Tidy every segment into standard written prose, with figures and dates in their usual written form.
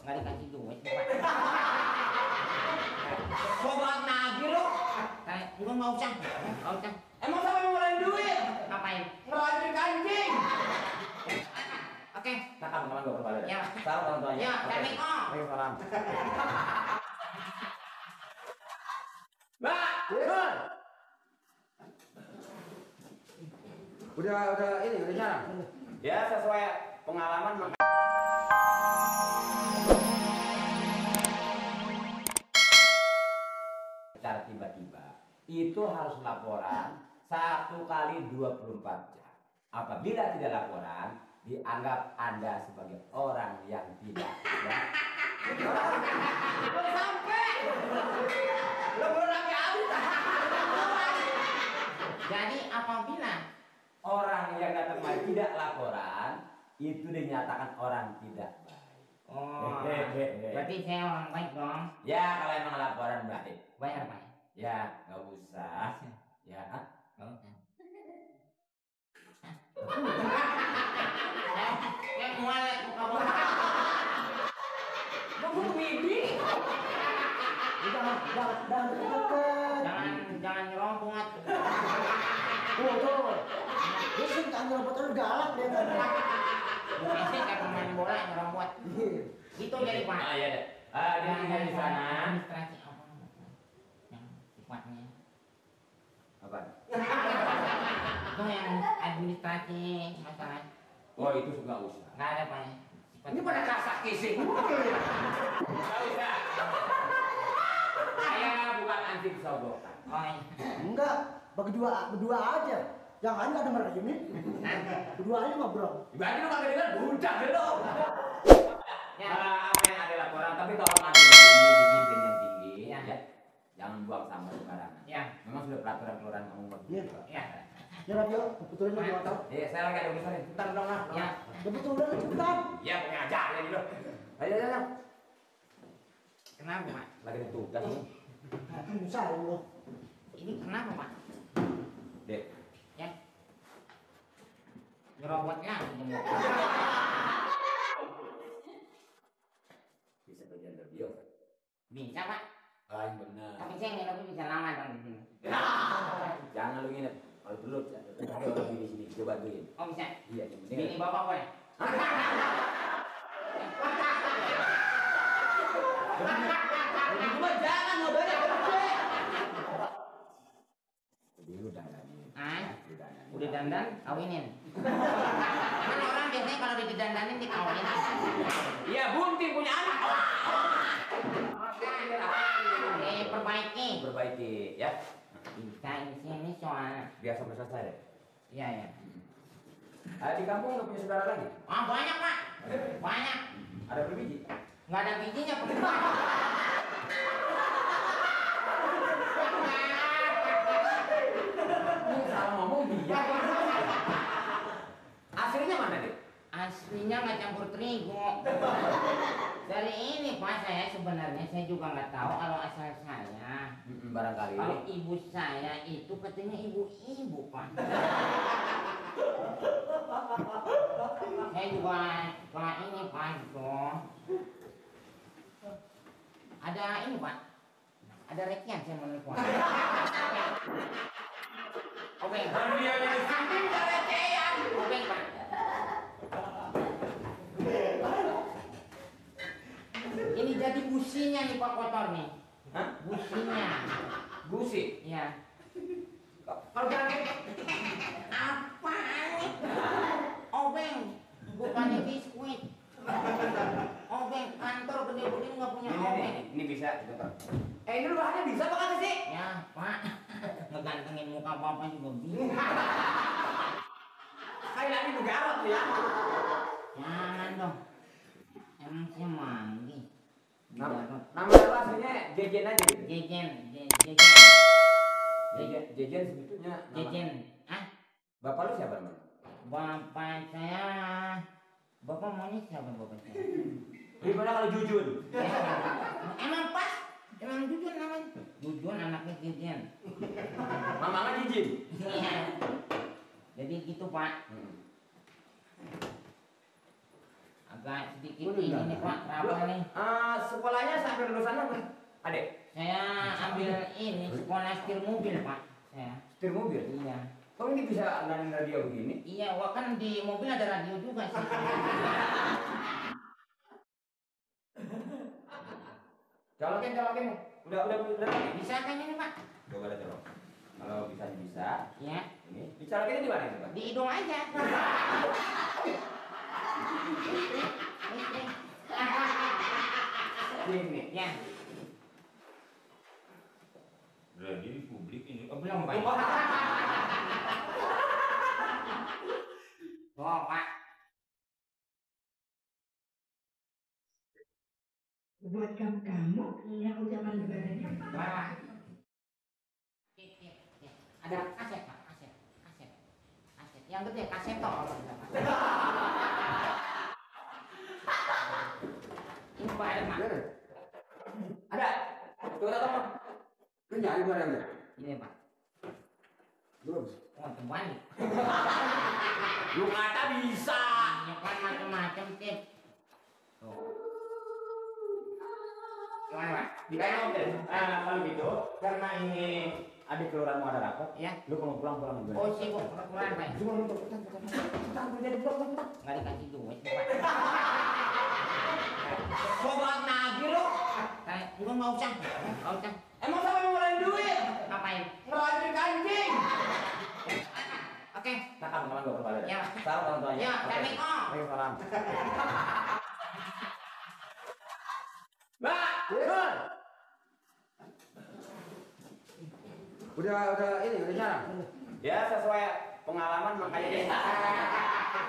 nggak dikasih duit Pak. Kok bang nagih lo? Nggak usah, nggak usah. Emang siapa yang ngeluarin duit? Ngapain? Ngeluarin kancing. Oke. Kakak teman gue kembali. Ya. Salam orang tuanya. Ya, assalamualaikum. Waalaikumsalam. Mbak, Nur. Udah ini udah nyala. Ya sesuai pengalaman maka. Secara tiba-tiba itu harus laporan 1 kali 24 jam. Apabila tidak laporan, dianggap Anda sebagai orang yang tidak. Ya. Belum sampai. Belum sampai habis. Jadi apabila Orang yang datang kemari tidak laporan, itu dinyatakan orang tidak baik. oh, berarti saya orang baik dong. Ya kalau emang laporan baik. Bayar Pak. Ya nggak usah. Ya. Nggak usah. Mualek muka bapak. Mau mimpi? Jangan deket. Jangan nyerobot. Tuh. Dia sih kan nyerobot terus galak dia kan. Biasanya kayak pemain bola nyerobot. Itu jadi Pak. Ah iya deh. Dia tinggal di sana. Administrasi apa? Yang sifatnya. Apa? Itu yang administrasi masalah. Oh itu nggak usah. Nggak ada Pak. Ini pada kasak kisih. Nggak usah. Saya bukan anti kesogokan. Oh iya. Enggak, berdua aja. Yang lain nggak denger ini. Berdua aja ngobrol. Berarti lu kagak dengar budak lo. Ya. Apa yang ada laporan, tapi kalau ada ini disiplin yang tinggi, Ya. ya. Jangan buang sampah sembarangan. Ya. Memang sudah peraturan kelurahan kamu buat. Iya. Ya. Ya Radio, betulin lagi tahu. Iya, saya lagi ada urusan nih. Bentar dong, lah. Ya. Betulin cepetan. Iya, punya aja ya gitu. Ayo. Kenapa Pak? Lagi ada tugas nih. Susah lu. Ini kenapa Pak? Dek. Ya. Nyerobotnya jemur. Bisa bagian radio. Bisa Pak. Ah, yang benar. Tapi saya nginepnya bisa lama dong di sini. Jangan lu nginep. Kalau perlu, ada orang di sini. Coba bantuin. Oh bisa. Iya, yang penting. Bini bapak boleh. Jangan modalnya gede. Jadi lu dandanin. Udah dandan, kawinin. Kan orang biasanya kalau didandanin dikawinin. Iya, bunting punya anak. Perbaiki. Perbaiki, ya. Bisa di sini soalnya. Biar sampai selesai deh. Iya ya. Di kampung nggak punya saudara lagi? Ah banyak Pak. Banyak. Ada berbiji? Nggak ada bijinya Pak. Salah ngomong dia. Aslinya mana deh? Aslinya nggak campur terigu. Dari ini Pak saya sebenarnya saya juga nggak tahu kalau asal saya. Barangkali. Kalau ibu saya itu katanya ibu-ibu Pak. Saya juga suka ini Pak gitu. Ada ini Pak. Ada rekian saya mau nelfon. Oke. Radionya di samping ada rekean. Oke Pak. Ini jadi businya nih Pak kotor nih. Hah? Businya. Busi. Iya. Kalau jangan Apa nih? Obeng, bukannya biskuit. Obeng, kantor gede-gede nggak punya obeng. ini bisa. Ini lu bahannya bisa apa kagak sih? Ya Pak, ngegantengin muka bapak juga bisa. Kayak lagi lu garot ya. Jangan dong. Emang saya mandi. Nama lu aslinya Jejen aja gitu. Jejen. Jejen sebetulnya nama. Jejen. Ah, Bapak lu siapa namanya? bapak saya. Bapak maunya siapa bapak saya? Gimana kalau Jujun? Emang pas? Emang Jujun namanya? Jujun anaknya Jejen. Mamanya Jijin. Iya. Jadi gitu Pak. agak sedikit ini nih Pak, apa nih? Sekolahnya sampai lulusan apa? Adek? Saya ambil ini sekolah setir mobil Pak. Saya. Setir mobil? Iya. Kok ini bisa ngadain radio begini? Iya, wah kan di mobil ada radio juga sih. Colokin. Udah. Bisa kan ini Pak? Coba lihat colok. Kalau bisa. Iya. Ini. Dicolokinnya di mana itu, Pak? Di hidung aja. Sini. Ya. Radio di publik ini. Oh, Belum Pak. Oh Pak. Buat kamu yang ucapan lebarannya apa? Pak. Ada kaset Pak, kaset. Yang gede kaset toh. Ini Pak ada Pak. Ada. Tunggu. Lu nyari barangnya? Ini Pak. Belum. Oh terbalik. Lu kata bisa. Ya kan macam-macam tip. Gimana Pak? Kalau gitu, karena ini adik kelurahanmu ada rapat, Ya. lu kalau pulang juga. Oh sibuk kurang Pak. Cuma untuk Nggak dikasih duit Pak. Sobat nagih lu. Nggak usah. Emang siapa yang ngeluarin duit? Ngapain? Ngeluarin kancing. Oke. Kakak kemarin gua kembali. Ya. Salam orang tuanya. Ya, Assalamualaikum. Waalaikumsalam. Mbak, Nur. Udah nyarang. Ya sesuai pengalaman makanya dia.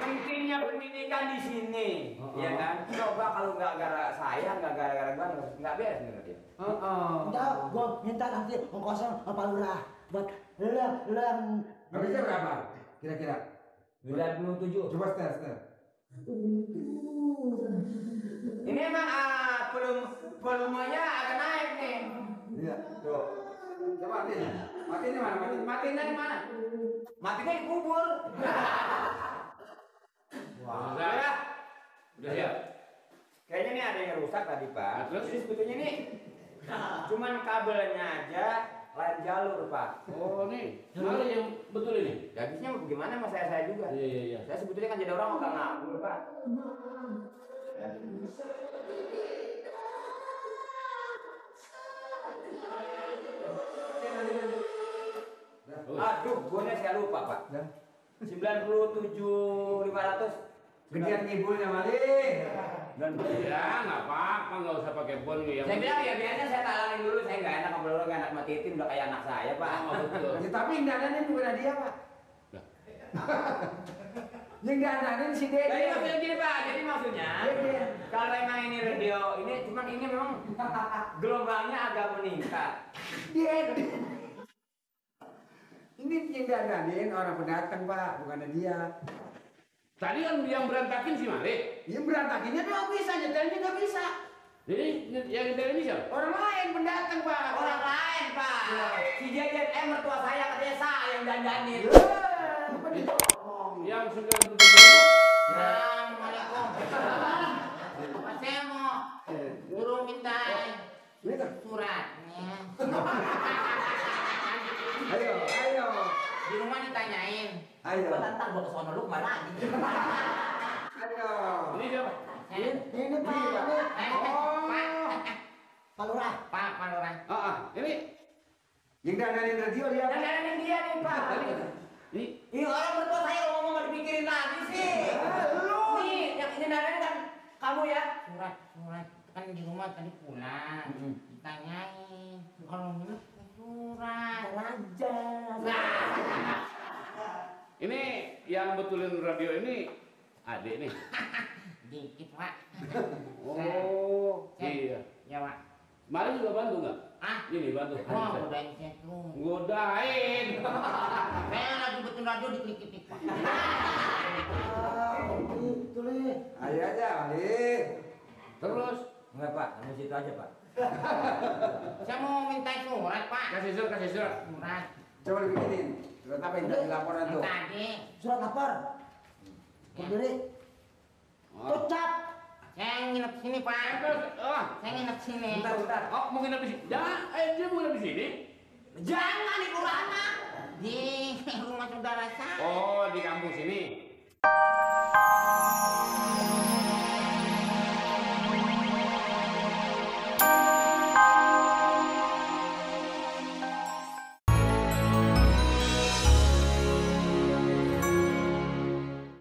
Pentingnya pendidikan di sini, ya kan? Coba kalau nggak gara saya, nggak gara-gara gua, nggak beres nih dia. Udah, gua minta nanti ongkosnya Pak Lurah buat lu yang Habisnya berapa? Kira-kira? 97. Coba setel. Ini emang volumenya agak naik nih. Iya, tuh. Coba matiin mana? Matinya di mana? Matinya di kubur. Wah. Udah ya. Kayaknya nih ada yang rusak tadi Pak. Terus? Jadi sebetulnya nih cuman kabelnya aja lain jalur Pak. Oh nih, mana yang betul ini? Habisnya bagaimana sama saya juga. Iya. Saya sebetulnya kan jadi orang nggak ngabur Pak. Aduh, gue saya lupa Pak. 97.500. Gedean ngibulnya Mali. Dan Ya nggak apa-apa, nggak usah pakai bon yang. saya bilang ya biasanya saya talangin dulu, saya nggak enak ngobrol nggak enak sama Titin udah kayak anak saya Pak. Oh, betul. Ya, tapi yang dandanin bukan dia Pak. Lah. Yang dandanin si Jadi Dede. maksudnya gini Pak, jadi maksudnya kalau emang ini radio ini cuman ini memang gelombangnya agak meningkat. Dede. Ini yang dandanin orang pendatang Pak, bukan dia. Tadi kan yang berantakin si Malik. Yang berantakinnya doang bisa, nyetelnya nggak bisa. Jadi yang nyetel ini siapa? Orang lain pendatang Pak. Orang lain Pak, si JJM mertua saya katanya saya yang dandanin. Yang 97 ribu. Assalamualaikum. Saya mau guru minta suratnya. Ayo. Di rumah ditanyain. Ayo. Tantang gua kesono lu kemana lagi? Ayo. Ini siapa? ini Pak, Pak Lurah. Pak Lurah. Ini. Yang dandanin radio dia. Dandanin dia nih Pak. Ini. Ini orang mertua saya kalau ngomong nggak dipikirin lagi sih. Lu. Nih, yang ini dandanin kan kamu ya. Surat kan di rumah tadi pulang. Ditanyain kalau ini surat. Raja. Ini yang betulin radio ini adik nih. Dikit Pak. Oh, iya. Ya Pak. Mari juga bantu nggak? Ini bantu. Wah udah saya tuh. Godain. Saya lagi betul radio diklik-klik Pak. Gitu nih. Ayo aja, Mali. Terus Enggak Pak, kamu situ aja Pak. Saya mau minta surat Pak. kasih surat. Surat. Coba dibikinin. Surat apa yang dari laporan tuh? Tadi. Surat lapor. Berdiri. Oh. Ucap. Saya nginep sini, Pak. Oh, Saya nginep sini. Bentar. oh mau nginep di sini? Jangan, dia mau nginep di sini? Jangan di kelurahan, di rumah saudara saya. Oh, di kampung